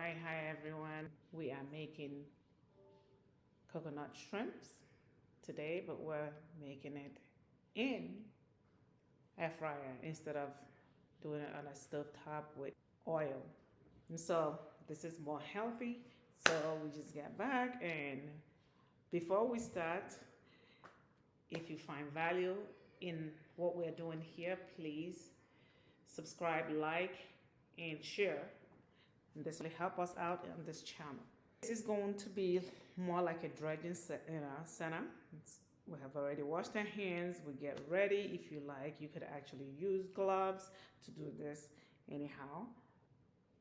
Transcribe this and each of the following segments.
Hi everyone. We are making coconut shrimps today, but we're making it in air fryer instead of doing it on a stove top with oil. And so this is more healthy. So we just get back, and before we start, if you find value in what we're doing here, please subscribe, like, and share. And this will help us out on this channel. This is going to be more like a dredging center. We have already washed our hands. We get ready. If you like, you could actually use gloves to do this. Anyhow,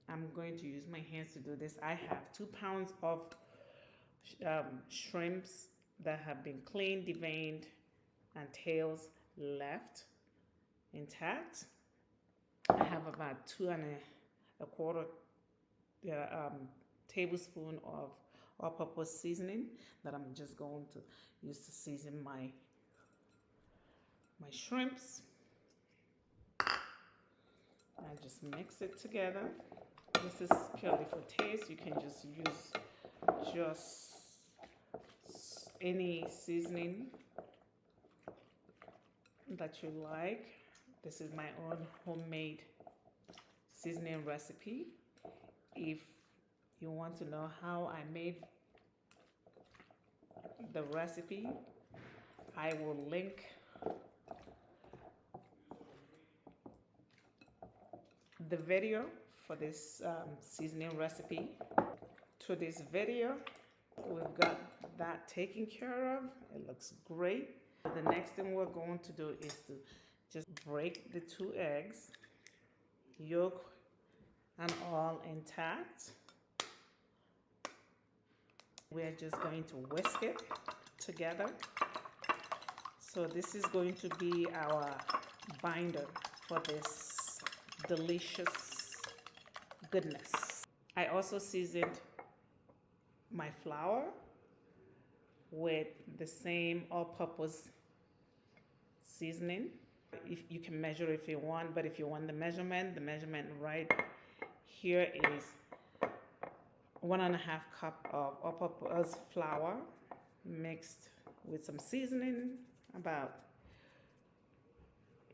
I'm going to use my hands to do this. I have 2 pounds of shrimps that have been cleaned, deveined, and tails left intact. I have about 2¼ tablespoon of all-purpose seasoning that I'm just going to use to season my shrimps. I just mix it together. This is purely for taste. You can just use any seasoning that you like. This is my own homemade seasoning recipe. If you want to know how I made the recipe, I will link the video for this seasoning recipe to this video. We've got that taken care of. It looks great. The next thing we're going to do is to just break the 2 eggs, yolk and all intact. We're just going to whisk it together. So this is going to be our binder for this delicious goodness. I also seasoned my flour with the same all-purpose seasoning. If you can measure if you want, but if you want the measurement right here is 1½ cup of all-purpose flour mixed with some seasoning, about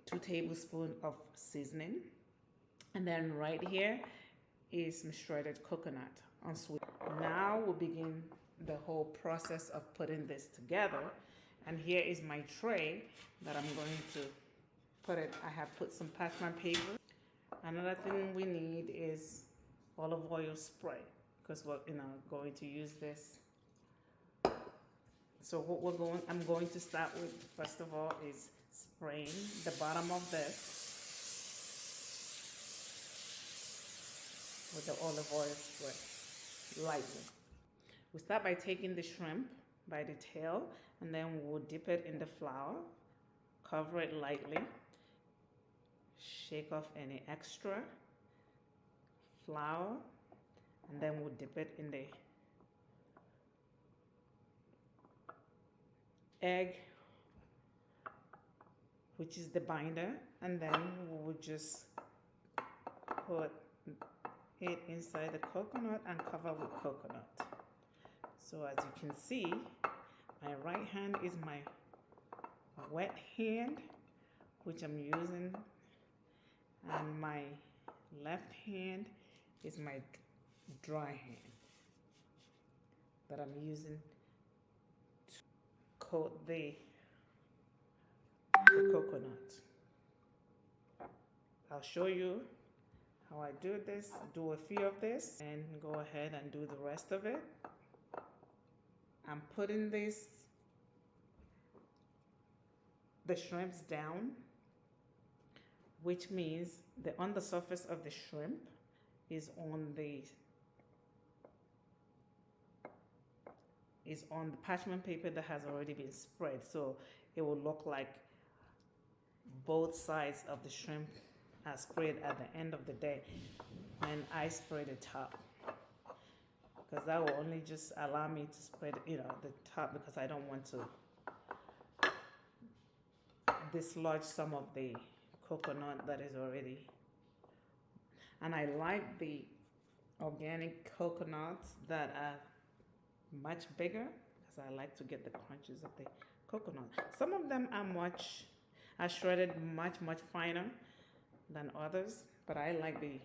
2 tablespoons of seasoning, and then right here is some shredded coconut unsweetened. Now we'll begin the whole process of putting this together, and here is my tray that I'm going to put it. I have put some parchment paper. Another thing we need is olive oil spray, because we're going to use this. So what I'm going to start with first of all is spraying the bottom of this with the olive oil spray lightly. We start by taking the shrimp by the tail, and then we'll dip it in the flour, cover it lightly, shake off any extra flour, and then we'll dip it in the egg, which is the binder, and then we'll just put it inside the coconut and cover with coconut. So as you can see, my right hand is my wet hand, which I'm using, and my left hand is my dry hand that I'm using to coat the coconut. I'll show you how I do this. Do a few of this and go ahead and do the rest of it. I'm putting the shrimps down, which means the undersurface of the shrimp is on the parchment paper that has already been spread, so it will look like both sides of the shrimp are sprayed at the end of the day, and I spray the top, because that will only just allow me to spread the top, because I don't want to dislodge some of the coconut that is already. And I like the organic coconuts that are much bigger because I like to get the crunches of the coconut. Some of them are shredded much finer than others, but I like the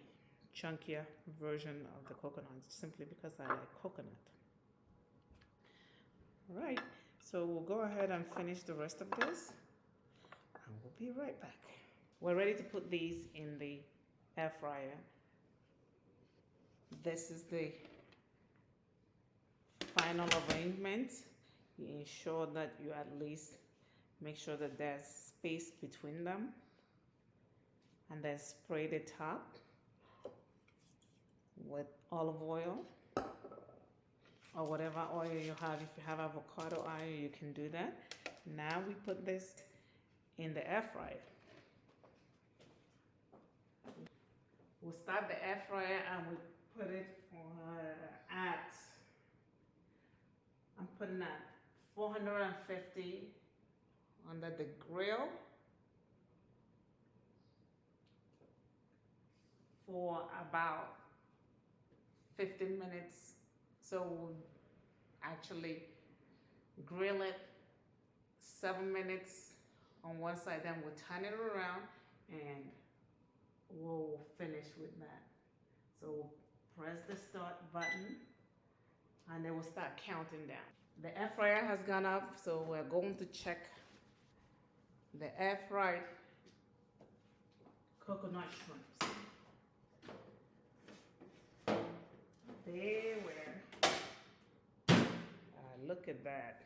chunkier version of the coconut simply because I like coconut. All right, so we'll go ahead and finish the rest of this and we'll be right back. We're ready to put these in the air fryer. This is the final arrangement. You ensure that you at least make sure that there's space between them, and then spray the top with olive oil or whatever oil you have. If you have avocado oil, you can do that. Now we put this in the air fryer. We'll start the air fryer and we put it at, I'm putting at 450 under the grill for about 15 minutes. So we'll actually grill it 7 minutes on one side, then we'll turn it around and we'll finish with that. So we'll press the start button and then we'll start counting down. The air fryer has gone up, so we're going to check the air fried coconut shrimps. They were, look at that.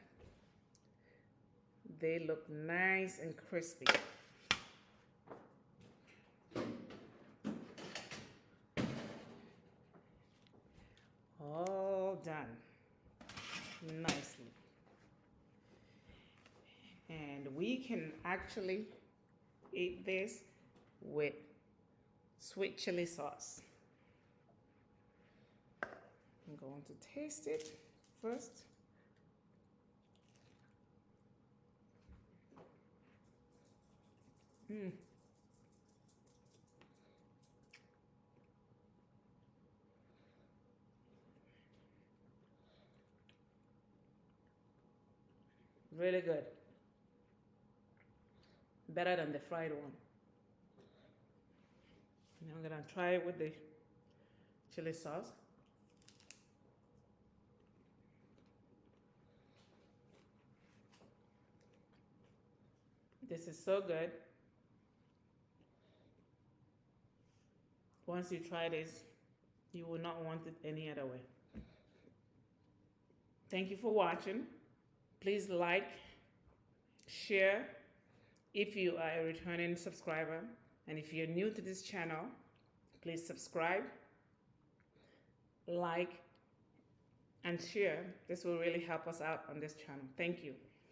They look nice and crispy. All done nicely. And we can actually eat this with sweet chili sauce. I'm going to taste it first. Really good. Better than the fried one. Now I'm gonna try it with the chili sauce. This is so good. Once you try this, you will not want it any other way. Thank you for watching. Please like, share if you are a returning subscriber. And if you're new to this channel, please subscribe, like, and share. This will really help us out on this channel. Thank you.